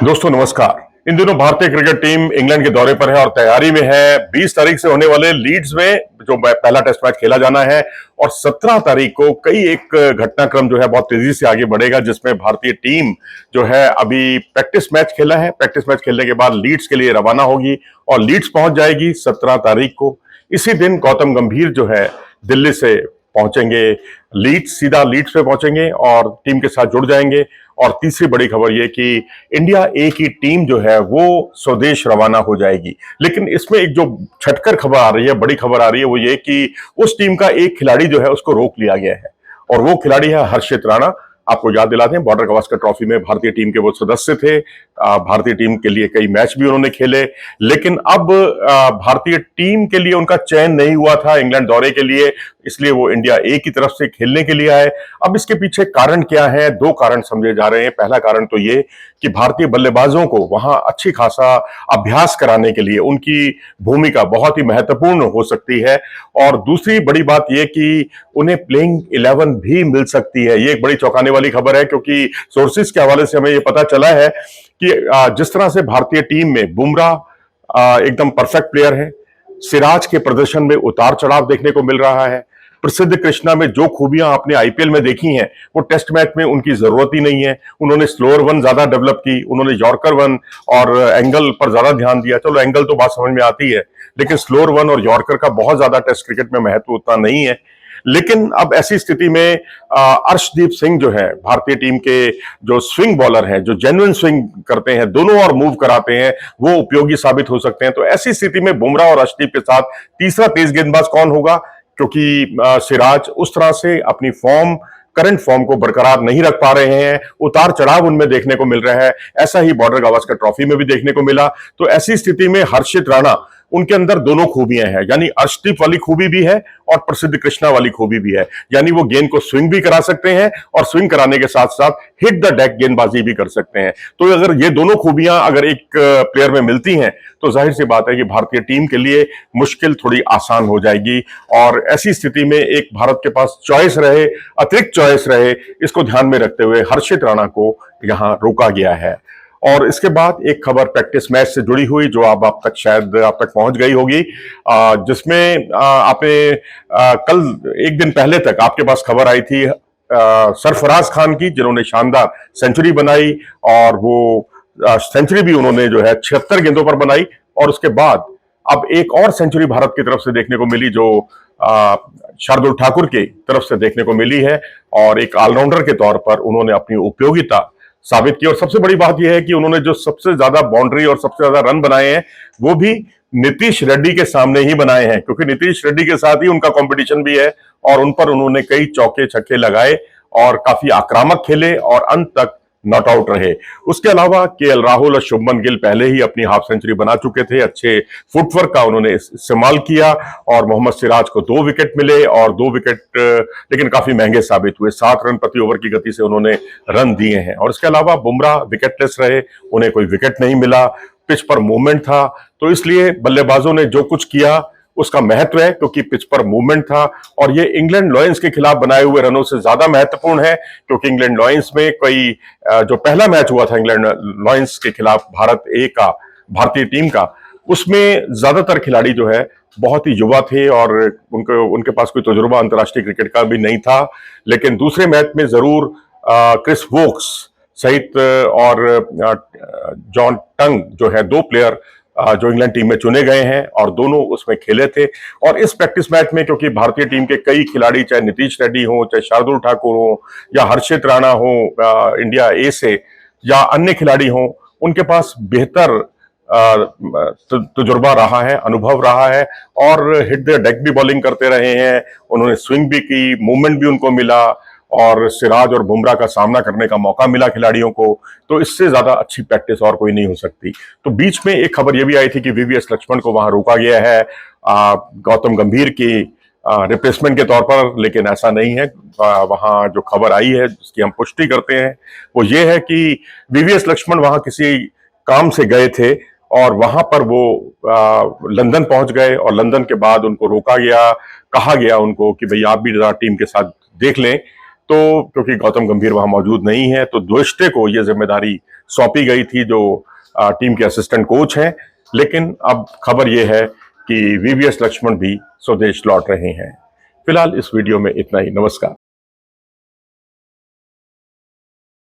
दोस्तों नमस्कार। इन दिनों भारतीय क्रिकेट टीम इंग्लैंड के दौरे पर है और तैयारी में है 20 तारीख से होने वाले लीड्स में जो पहला टेस्ट मैच खेला जाना है और 17 तारीख को कई एक घटनाक्रम जो है बहुत तेजी से आगे बढ़ेगा, जिसमें भारतीय टीम जो है अभी प्रैक्टिस मैच खेला है। प्रैक्टिस मैच खेलने के बाद लीड्स के लिए रवाना होगी और लीड्स पहुंच जाएगी 17 तारीख को। इसी दिन गौतम गंभीर जो है दिल्ली से पहुंचेंगे लीड्स, सीधा लीड्स पे पहुंचेंगे और टीम के साथ जुड़ जाएंगे। और तीसरी बड़ी खबर यह कि इंडिया ए की टीम जो है वो स्वदेश रवाना हो जाएगी। लेकिन इसमें एक जो छटकर खबर आ रही है, बड़ी खबर आ रही है, वो ये कि उस टीम का एक खिलाड़ी जो है उसको रोक लिया गया है और वो खिलाड़ी है हर्षित राणा। आपको याद दिलाते हैं, बॉर्डर गावस्कर ट्रॉफी में भारतीय टीम के वो सदस्य थे। भारतीय टीम के लिए कई मैच भी उन्होंने खेले, लेकिन अब भारतीय टीम के लिए उनका चयन नहीं हुआ था इंग्लैंड दौरे के लिए, इसलिए वो इंडिया ए की तरफ से खेलने के लिए आए। अब इसके पीछे कारण क्या है? दो कारण समझे जा रहे हैं। पहला कारण तो ये कि भारतीय बल्लेबाजों को वहां अच्छी खासा अभ्यास कराने के लिए उनकी भूमिका बहुत ही महत्वपूर्ण हो सकती है। और दूसरी बड़ी बात यह कि उन्हें प्लेइंग 11 भी मिल सकती है। ये एक बड़ी चौंकाने वाली खबर है, क्योंकि सोर्सेज के हवाले से हमें यह पता चला है कि जिस तरह से भारतीय टीम में बुमराह एकदम परफेक्ट प्लेयर है, सिराज के प्रदर्शन में उतार चढ़ाव देखने को मिल रहा है, प्रसिद्ध कृष्णा में जो खूबियां आपने आईपीएल में देखी हैं वो टेस्ट मैच में उनकी जरूरत ही नहीं है। उन्होंने स्लोअर वन ज्यादा डेवलप की, उन्होंने यॉर्कर वन और एंगल पर ज्यादा ध्यान दिया। चलो एंगल तो बात समझ में आती है, लेकिन स्लोअर वन और यॉर्कर का बहुत ज्यादा टेस्ट क्रिकेट में महत्व उतना नहीं है। लेकिन अब ऐसी स्थिति में अर्शदीप सिंह जो है भारतीय टीम के जो स्विंग बॉलर हैं, जो जेन्युइन स्विंग करते हैं, दोनों और मूव कराते हैं, वो उपयोगी साबित हो सकते हैं। तो ऐसी स्थिति में बुमराह और अर्शदीप के साथ तीसरा तेज गेंदबाज कौन होगा? क्योंकि सिराज उस तरह से अपनी करंट फॉर्म को बरकरार नहीं रख पा रहे हैं, उतार चढ़ाव उनमें देखने को मिल रहा है। ऐसा ही बॉर्डर गावस्कर ट्रॉफी में भी देखने को मिला। तो ऐसी स्थिति में हर्षित राणा, उनके अंदर दोनों खूबियां हैं, यानी अर्शदीप वाली खूबी भी है और प्रसिद्ध कृष्णा वाली खूबी भी है। यानी वो गेंद को स्विंग भी करा सकते हैं और स्विंग कराने के साथ साथ हिट द डेक गेंदबाजी भी कर सकते हैं। तो अगर ये दोनों खूबियां अगर एक प्लेयर में मिलती हैं तो जाहिर सी बात है कि भारतीय टीम के लिए मुश्किल थोड़ी आसान हो जाएगी। और ऐसी स्थिति में एक भारत के पास चॉइस रहे, अतिरिक्त चॉइस रहे, इसको ध्यान में रखते हुए हर्षित राणा को यहां रोका गया है। और इसके बाद एक खबर प्रैक्टिस मैच से जुड़ी हुई जो अब आप तक पहुंच गई होगी, जिसमें आपने कल एक दिन पहले तक आपके पास खबर आई थी सरफराज खान की, जिन्होंने शानदार सेंचुरी बनाई और वो सेंचुरी भी उन्होंने जो है 76 गेंदों पर बनाई। और उसके बाद अब एक और सेंचुरी भारत की तरफ से देखने को मिली, जो शार्दुल ठाकुर की तरफ से देखने को मिली है। और एक ऑलराउंडर के तौर पर उन्होंने अपनी उपयोगिता साबित की। और सबसे बड़ी बात यह है कि उन्होंने जो सबसे ज्यादा बाउंड्री और सबसे ज्यादा रन बनाए हैं वो भी नीतीश रेड्डी के सामने ही बनाए हैं, क्योंकि नीतीश रेड्डी के साथ ही उनका कंपटीशन भी है और उन पर उन्होंने कई चौके छक्के लगाए और काफी आक्रामक खेले और अंत तक नॉट आउट रहे। उसके अलावा केएल राहुल और शुभमन गिल पहले ही अपनी हाफ सेंचुरी बना चुके थे। अच्छे फुटवर्क का उन्होंने इस्तेमाल किया और मोहम्मद सिराज को 2 विकेट मिले और 2 विकेट लेकिन काफी महंगे साबित हुए। 7 रन प्रति ओवर की गति से उन्होंने रन दिए हैं। और इसके अलावा बुमराह विकेटलेस रहे, उन्हें कोई विकेट नहीं मिला, पिच पर मूवमेंट था। तो इसलिए बल्लेबाजों ने जो कुछ किया उसका महत्व है, क्योंकि पिच पर मूवमेंट था। और ये इंग्लैंड लॉयंस के खिलाफ बनाए हुए रनों से ज्यादा महत्वपूर्ण है, क्योंकि इंग्लैंड लॉयंस में कोई जो पहला मैच हुआ था इंग्लैंड लॉयंस के खिलाफ भारतीय टीम का, उसमें ज्यादातर खिलाड़ी जो है बहुत ही युवा थे और उनके पास कोई तजुर्बा अंतर्राष्ट्रीय क्रिकेट का भी नहीं था। लेकिन दूसरे मैच में जरूर क्रिस वोक्स सहित और जॉन टंग जो है 2 प्लेयर जो इंग्लैंड टीम में चुने गए हैं और दोनों उसमें खेले थे। और इस प्रैक्टिस मैच में क्योंकि भारतीय टीम के कई खिलाड़ी, चाहे नीतीश रेड्डी हो, चाहे शार्दुल ठाकुर हो या हर्षित राणा हो इंडिया ए से, या अन्य खिलाड़ी हो, उनके पास बेहतर तजुर्बा रहा है, अनुभव रहा है और हिट द डेक भी बॉलिंग करते रहे हैं। उन्होंने स्विंग भी की, मूवमेंट भी उनको मिला और सिराज और बुमराह का सामना करने का मौका मिला खिलाड़ियों को। तो इससे ज्यादा अच्छी प्रैक्टिस और कोई नहीं हो सकती। तो बीच में एक खबर यह भी आई थी कि वीवीएस लक्ष्मण को वहां रोका गया है गौतम गंभीर की रिप्लेसमेंट के तौर पर, लेकिन ऐसा नहीं है। वहां जो खबर आई है जिसकी हम पुष्टि करते हैं वो ये है कि वीवीएस लक्ष्मण वहां किसी काम से गए थे और वहां पर वो लंदन पहुंच गए और लंदन के बाद उनको रोका गया, कहा गया उनको कि भाई आप भी जरा टीम के साथ देख लें। तो क्योंकि गौतम गंभीर वहां मौजूद नहीं है तो दोस्टे को यह जिम्मेदारी सौंपी गई थी, जो टीम के असिस्टेंट कोच हैं। लेकिन अब खबर यह है कि वीवीएस लक्ष्मण भी स्वदेश लौट रहे हैं। फिलहाल इस वीडियो में इतना ही। नमस्कार।